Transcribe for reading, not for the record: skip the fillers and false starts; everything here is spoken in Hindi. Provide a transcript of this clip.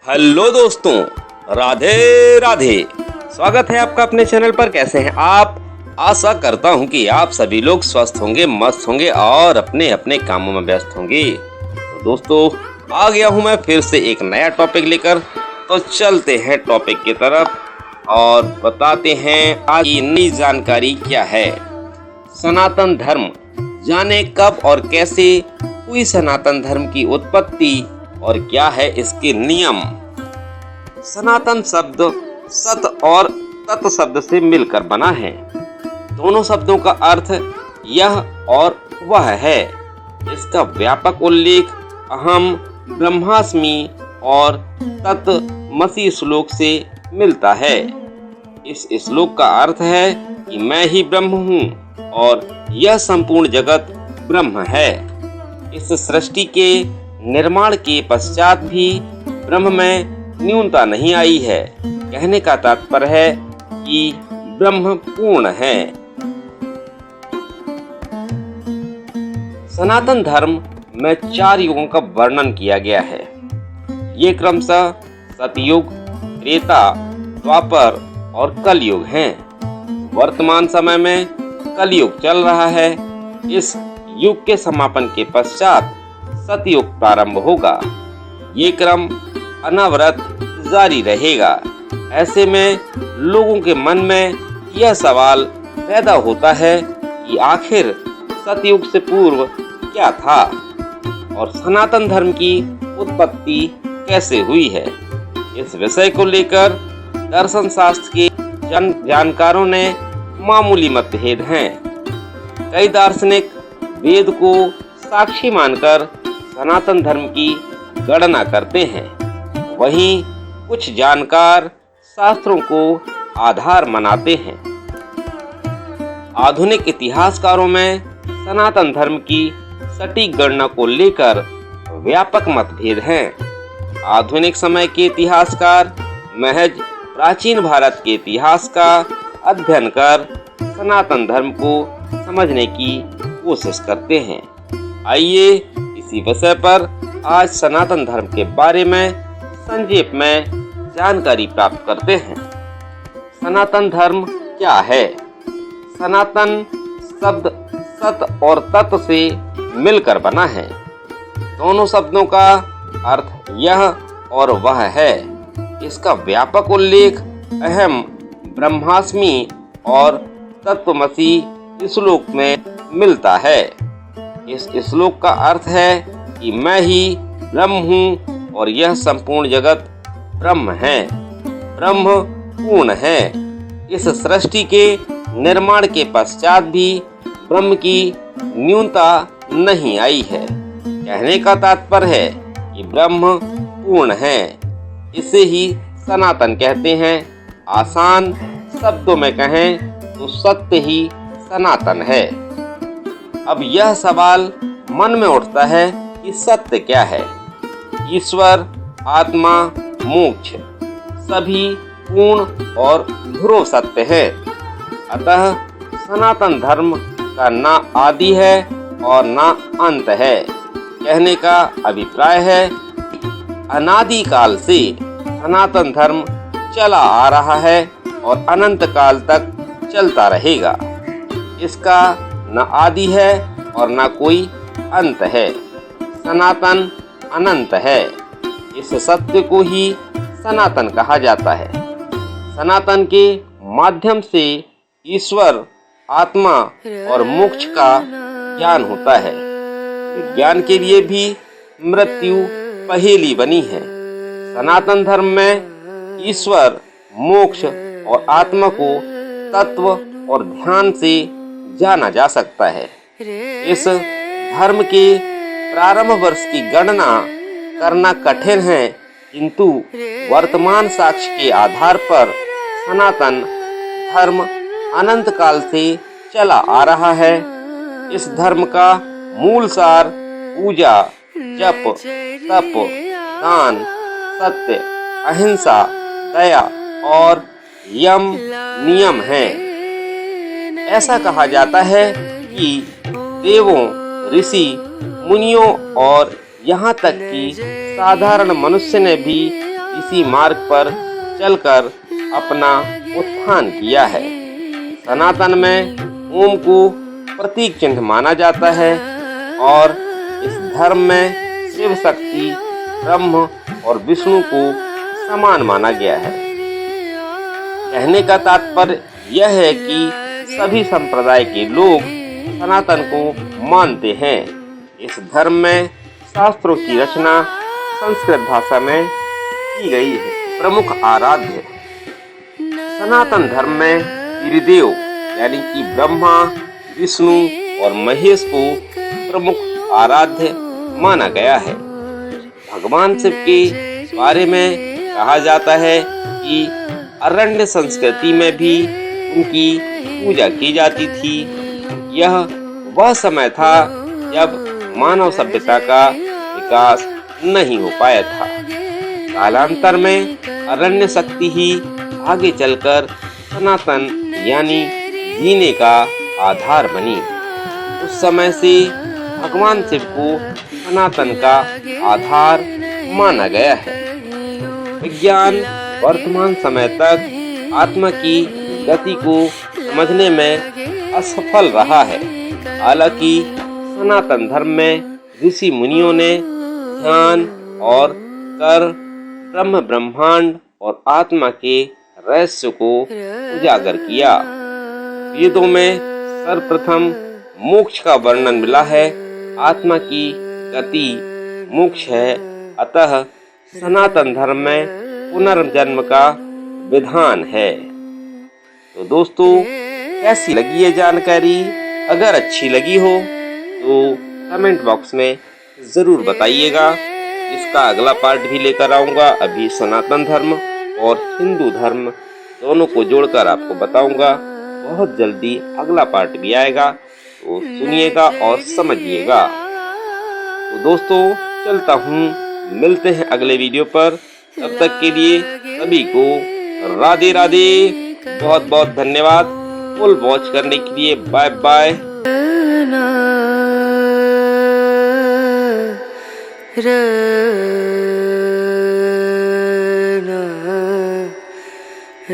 हेलो दोस्तों, राधे राधे। स्वागत है आपका अपने चैनल पर। कैसे हैं आप? आशा करता हूं कि आप सभी लोग स्वस्थ होंगे, मस्त होंगे और अपने अपने कामों में व्यस्त होंगे। तो दोस्तों, आ गया हूं मैं फिर से एक नया टॉपिक लेकर। तो चलते हैं टॉपिक की तरफ और बताते हैं आज की नई जानकारी क्या है। सनातन धर्म, जाने कब और कैसे हुई सनातन धर्म की उत्पत्ति और क्या है इसके नियम। सनातन शब्द सत और तत् शब्द से मिलकर बना है। दोनों शब्दों का अर्थ यह और वह है। इसका व्यापक उल्लेख अहम ब्रह्मास्मि और तत्त्वमसि श्लोक से मिलता है। इस श्लोक का अर्थ है कि मैं ही ब्रह्म हूँ और यह संपूर्ण जगत ब्रह्म है। इस सृष्टि के निर्माण के पश्चात भी ब्रह्म में न्यूनता नहीं आई है। कहने का तात्पर्य है कि ब्रह्म पूर्ण है। सनातन धर्म में 4 युगों का वर्णन किया गया है। ये क्रमशः सतयुग, त्रेता, द्वापर और कलयुग हैं। वर्तमान समय में कलयुग चल रहा है। इस युग के समापन के पश्चात सतयुग प्रारंभ होगा। ये क्रम अनवरत जारी रहेगा। ऐसे में लोगों के मन में यह सवाल पैदा होता है कि आखिर सतयुग से पूर्व क्या था और सनातन धर्म की उत्पत्ति कैसे हुई है। इस विषय को लेकर दर्शन शास्त्र के जानकारों ने मामूली मतभेद हैं। कई दार्शनिक वेद को साक्षी मानकर सनातन धर्म की गणना करते हैं। वहीं कुछ जानकार शास्त्रों को आधार मानते हैं। आधुनिक इतिहासकारों में सनातन धर्म की सटीक गणना को लेकर व्यापक मतभेद हैं। आधुनिक समय के इतिहासकार महज प्राचीन भारत के इतिहास का अध्ययन कर सनातन धर्म को समझने की कोशिश करते हैं। आइए इसी विषय पर आज सनातन धर्म के बारे में संक्षेप में जानकारी प्राप्त करते हैं। सनातन धर्म क्या है? सनातन शब्द सत और तत् से मिलकर बना है। दोनों शब्दों का अर्थ यह और वह है। इसका व्यापक उल्लेख अहम ब्रह्मास्मि और तत्त्वमसि श्लोक में मिलता है। इस श्लोक का अर्थ है कि मैं ही ब्रह्म हूँ और यह संपूर्ण जगत ब्रह्म है। ब्रह्म पूर्ण है। इस सृष्टि के निर्माण के पश्चात भी ब्रह्म की न्यूनता नहीं आई है। कहने का तात्पर्य है कि ब्रह्म पूर्ण है। इसे ही सनातन कहते हैं। आसान शब्दों में कहें तो सत्य ही सनातन है। अब यह सवाल मन में उठता है कि सत्य क्या है? ईश्वर, आत्मा, मोक्ष सभी पूर्ण और ध्रुव सत्य है। अतः सनातन धर्म का ना आदि है और ना अंत है। कहने का अभिप्राय है अनादि काल से सनातन धर्म चला आ रहा है और अनंत काल तक चलता रहेगा। इसका न आदि है और न कोई अंत है। सनातन अनंत है। इस सत्य को ही सनातन कहा जाता है। सनातन के माध्यम से ईश्वर, आत्मा और मोक्ष का ज्ञान होता है। विज्ञान के लिए भी मृत्यु पहेली बनी है। सनातन धर्म में ईश्वर, मोक्ष और आत्मा को तत्व और ध्यान से जाना जा सकता है। इस धर्म के प्रारंभ वर्ष की गणना करना कठिन है, किंतु वर्तमान साक्ष्य के आधार पर सनातन धर्म अनंत काल से चला आ रहा है। इस धर्म का मूल सार पूजा, जप, तप, दान, सत्य, अहिंसा, दया और यम नियम है। ऐसा कहा जाता है कि देवों, ऋषि, मुनियों और यहाँ तक कि साधारण मनुष्य ने भी इसी मार्ग पर चलकर अपना उत्थान किया है। सनातन में ओम को प्रतीक चिन्ह माना जाता है और इस धर्म में शिव शक्ति, ब्रह्म और विष्णु को समान माना गया है। कहने का तात्पर्य यह है कि सभी संप्रदाय के लोग सनातन को मानते हैं। इस धर्म में शास्त्रों की रचना संस्कृत भाषा में की गई है। प्रमुख आराध्य सनातन धर्म में त्रिदेव यानी कि ब्रह्मा, विष्णु और महेश को प्रमुख आराध्य माना गया है। भगवान शिव के बारे में कहा जाता है कि अरण्य संस्कृति में भी उनकी पूजा की जाती थी। यह वह समय था जब मानव सभ्यता का विकास नहीं हो पाया था। कालांतर में अरण्य शक्ति ही आगे चलकर सनातन यानी जीने का आधार बनी। उस समय से भगवान शिव को सनातन का आधार माना गया है। विज्ञान वर्तमान समय तक आत्मा की गति को समझने में असफल रहा है। हालांकि सनातन धर्म में ऋषि मुनियों ने ध्यान और कर ब्रह्म, ब्रह्मांड और आत्मा के रहस्य को उजागर किया। वेदों में सर्वप्रथम मोक्ष का वर्णन मिला है। आत्मा की गति मोक्ष है, अतः सनातन धर्म में पुनर्जन्म का विधान है। तो दोस्तों, कैसी लगी ये जानकारी? अगर अच्छी लगी हो तो कमेंट बॉक्स में जरूर बताइएगा। इसका अगला पार्ट भी लेकर आऊंगा। अभी सनातन धर्म और हिंदू धर्म दोनों को जोड़कर आपको बताऊंगा। बहुत जल्दी अगला पार्ट भी आएगा, तो सुनिएगा और समझिएगा। तो दोस्तों, चलता हूँ, मिलते हैं अगले वीडियो पर। तब तक के लिए सभी को राधे राधे। बहुत बहुत धन्यवाद फुल वॉच करने के लिए। Bye bye.